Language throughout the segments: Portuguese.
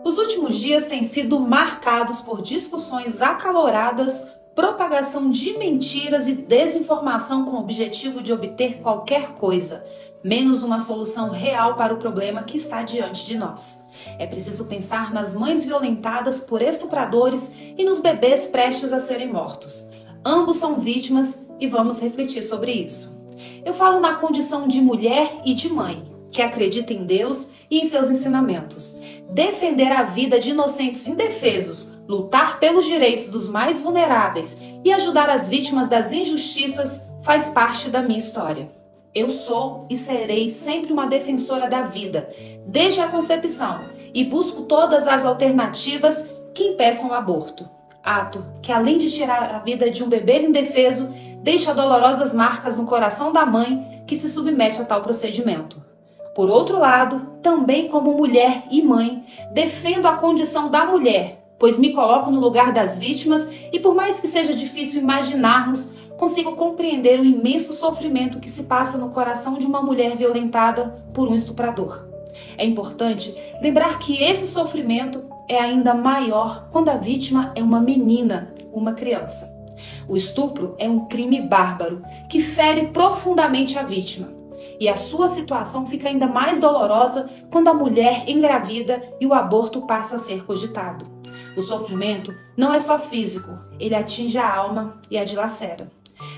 Os últimos dias têm sido marcados por discussões acaloradas, propagação de mentiras e desinformação com o objetivo de obter qualquer coisa, menos uma solução real para o problema que está diante de nós. É preciso pensar nas mães violentadas por estupradores e nos bebês prestes a serem mortos. Ambos são vítimas e vamos refletir sobre isso. Eu falo na condição de mulher e de mãe, que acredita em Deus e em seus ensinamentos. Defender a vida de inocentes indefesos, lutar pelos direitos dos mais vulneráveis e ajudar as vítimas das injustiças faz parte da minha história. Eu sou e serei sempre uma defensora da vida, desde a concepção, e busco todas as alternativas que impeçam o aborto. Ato que, além de tirar a vida de um bebê indefeso, deixa dolorosas marcas no coração da mãe que se submete a tal procedimento. Por outro lado, também como mulher e mãe, defendo a condição da mulher, pois me coloco no lugar das vítimas e, por mais que seja difícil imaginarmos, consigo compreender o imenso sofrimento que se passa no coração de uma mulher violentada por um estuprador. É importante lembrar que esse sofrimento é ainda maior quando a vítima é uma menina, uma criança. O estupro é um crime bárbaro que fere profundamente a vítima. E a sua situação fica ainda mais dolorosa quando a mulher engravida e o aborto passa a ser cogitado. O sofrimento não é só físico, ele atinge a alma e a dilacera.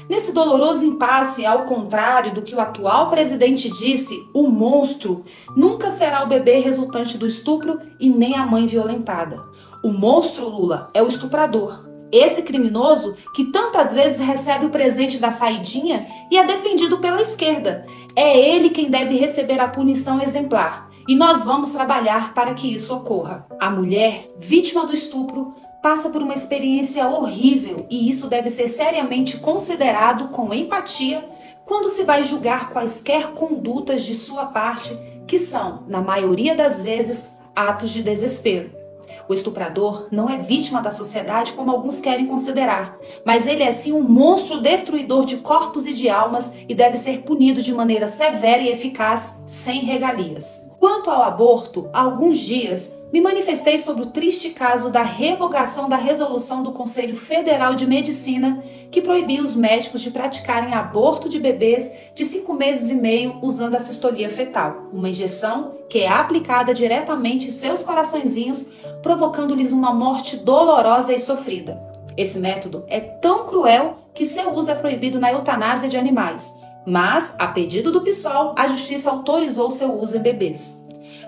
Nesse doloroso impasse, ao contrário do que o atual presidente disse, o monstro nunca será o bebê resultante do estupro e nem a mãe violentada. O monstro, Lula, é o estuprador. Esse criminoso que tantas vezes recebe o presente da saidinha e é defendido pela esquerda. É ele quem deve receber a punição exemplar. E nós vamos trabalhar para que isso ocorra. A mulher, vítima do estupro, passa por uma experiência horrível e isso deve ser seriamente considerado com empatia quando se vai julgar quaisquer condutas de sua parte que são, na maioria das vezes, atos de desespero. O estuprador não é vítima da sociedade como alguns querem considerar, mas ele é sim um monstro destruidor de corpos e de almas e deve ser punido de maneira severa e eficaz, sem regalias. Quanto ao aborto, há alguns dias me manifestei sobre o triste caso da revogação da resolução do Conselho Federal de Medicina que proibia os médicos de praticarem aborto de bebês de 5 meses e meio usando a cistolia fetal, uma injeção que é aplicada diretamente em seus coraçõezinhos, provocando-lhes uma morte dolorosa e sofrida. Esse método é tão cruel que seu uso é proibido na eutanásia de animais, mas, a pedido do PSOL, a Justiça autorizou seu uso em bebês.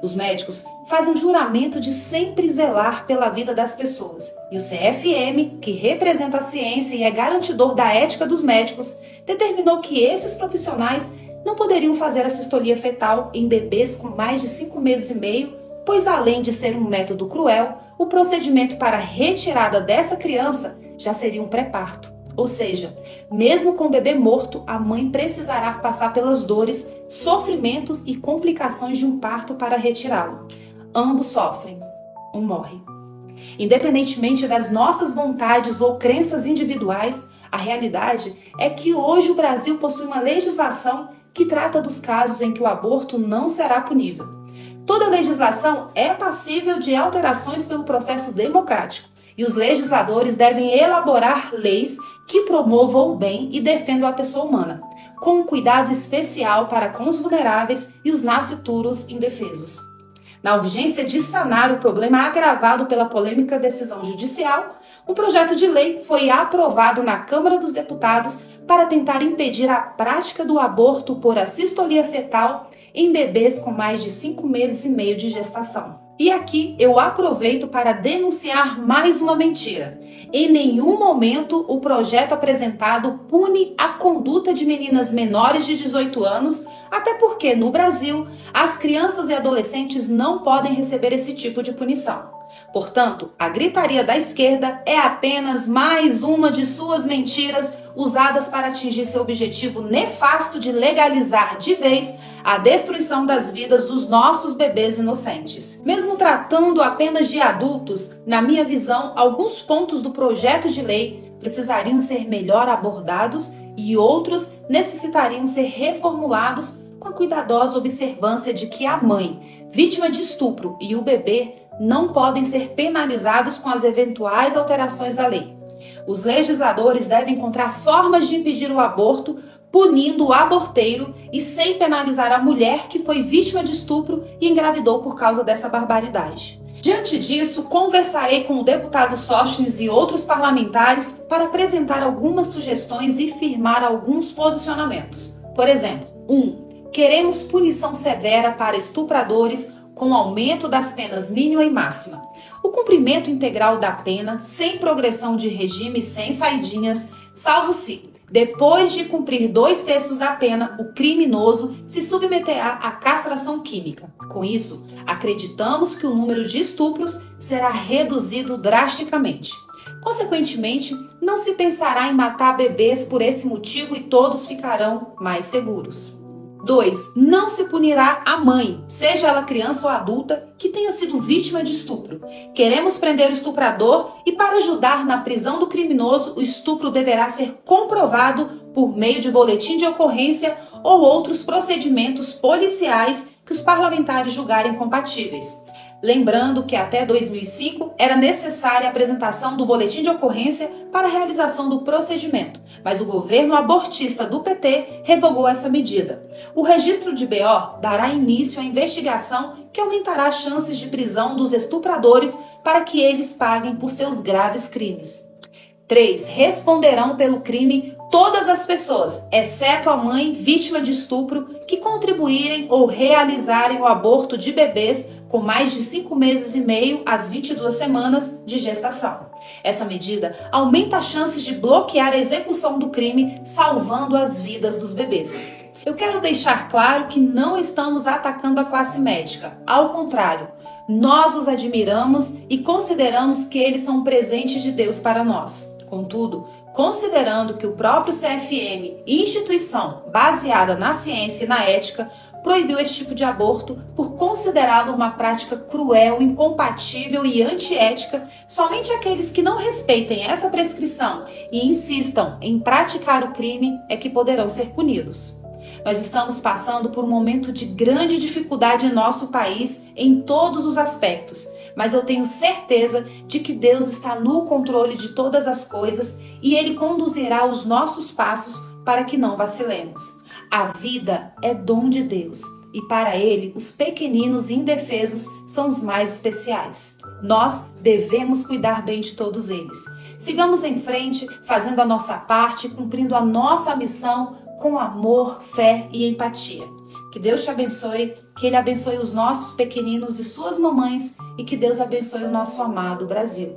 Os médicos fazem um juramento de sempre zelar pela vida das pessoas. E o CFM, que representa a ciência e é garantidor da ética dos médicos, determinou que esses profissionais não poderiam fazer a cistolia fetal em bebês com mais de 5 meses e meio, pois além de ser um método cruel, o procedimento para a retirada dessa criança já seria um pré-parto. Ou seja, mesmo com o bebê morto, a mãe precisará passar pelas dores, sofrimentos e complicações de um parto para retirá-lo. Ambos sofrem, um morre. Independentemente das nossas vontades ou crenças individuais, a realidade é que hoje o Brasil possui uma legislação que trata dos casos em que o aborto não será punível. Toda legislação é passível de alterações pelo processo democrático. E os legisladores devem elaborar leis que promovam o bem e defendam a pessoa humana, com um cuidado especial para com os vulneráveis e os nascituros indefesos. Na urgência de sanar o problema agravado pela polêmica decisão judicial, um projeto de lei foi aprovado na Câmara dos Deputados para tentar impedir a prática do aborto por assistolia fetal em bebês com mais de 5 meses e meio de gestação. E aqui eu aproveito para denunciar mais uma mentira. Em nenhum momento o projeto apresentado pune a conduta de meninas menores de 18 anos, até porque no Brasil as crianças e adolescentes não podem receber esse tipo de punição. Portanto, a gritaria da esquerda é apenas mais uma de suas mentiras usadas para atingir seu objetivo nefasto de legalizar de vez a destruição das vidas dos nossos bebês inocentes. Mesmo tratando apenas de adultos, na minha visão, alguns pontos do projeto de lei precisariam ser melhor abordados e outros necessitariam ser reformulados com a cuidadosa observância de que a mãe, vítima de estupro, e o bebê não podem ser penalizados com as eventuais alterações da lei. Os legisladores devem encontrar formas de impedir o aborto, punindo o aborteiro e sem penalizar a mulher que foi vítima de estupro e engravidou por causa dessa barbaridade. Diante disso, conversarei com o deputado Sóstenes e outros parlamentares para apresentar algumas sugestões e firmar alguns posicionamentos. Por exemplo, 1. Queremos punição severa para estupradores com aumento das penas mínima e máxima. O cumprimento integral da pena, sem progressão de regime, sem saidinhas, salvo se, depois de cumprir 2/3 da pena, o criminoso se submeterá à castração química. Com isso, acreditamos que o número de estupros será reduzido drasticamente. Consequentemente, não se pensará em matar bebês por esse motivo e todos ficarão mais seguros. 2. Não se punirá a mãe, seja ela criança ou adulta, que tenha sido vítima de estupro. Queremos prender o estuprador e, para ajudar na prisão do criminoso, o estupro deverá ser comprovado por meio de boletim de ocorrência ou outros procedimentos policiais que os parlamentares julgarem compatíveis. Lembrando que até 2005 era necessária a apresentação do boletim de ocorrência para a realização do procedimento, mas o governo abortista do PT revogou essa medida. O registro de BO dará início à investigação que aumentará as chances de prisão dos estupradores para que eles paguem por seus graves crimes. 3. Responderão pelo crime todas as pessoas, exceto a mãe vítima de estupro, que contribuírem ou realizarem o aborto de bebês com mais de 5 meses e meio às 22 semanas de gestação. Essa medida aumenta as chances de bloquear a execução do crime, salvando as vidas dos bebês. Eu quero deixar claro que não estamos atacando a classe médica. Ao contrário, nós os admiramos e consideramos que eles são um presente de Deus para nós. Contudo, considerando que o próprio CFM, instituição baseada na ciência e na ética, proibiu esse tipo de aborto por considerá-lo uma prática cruel, incompatível e antiética, somente aqueles que não respeitem essa prescrição e insistam em praticar o crime é que poderão ser punidos. Nós estamos passando por um momento de grande dificuldade em nosso país em todos os aspectos, mas eu tenho certeza de que Deus está no controle de todas as coisas e Ele conduzirá os nossos passos para que não vacilemos. A vida é dom de Deus e para Ele os pequeninos e indefesos são os mais especiais. Nós devemos cuidar bem de todos eles. Sigamos em frente, fazendo a nossa parte, cumprindo a nossa missão com amor, fé e empatia. Que Deus te abençoe, que Ele abençoe os nossos pequeninos e suas mamães e que Deus abençoe o nosso amado Brasil.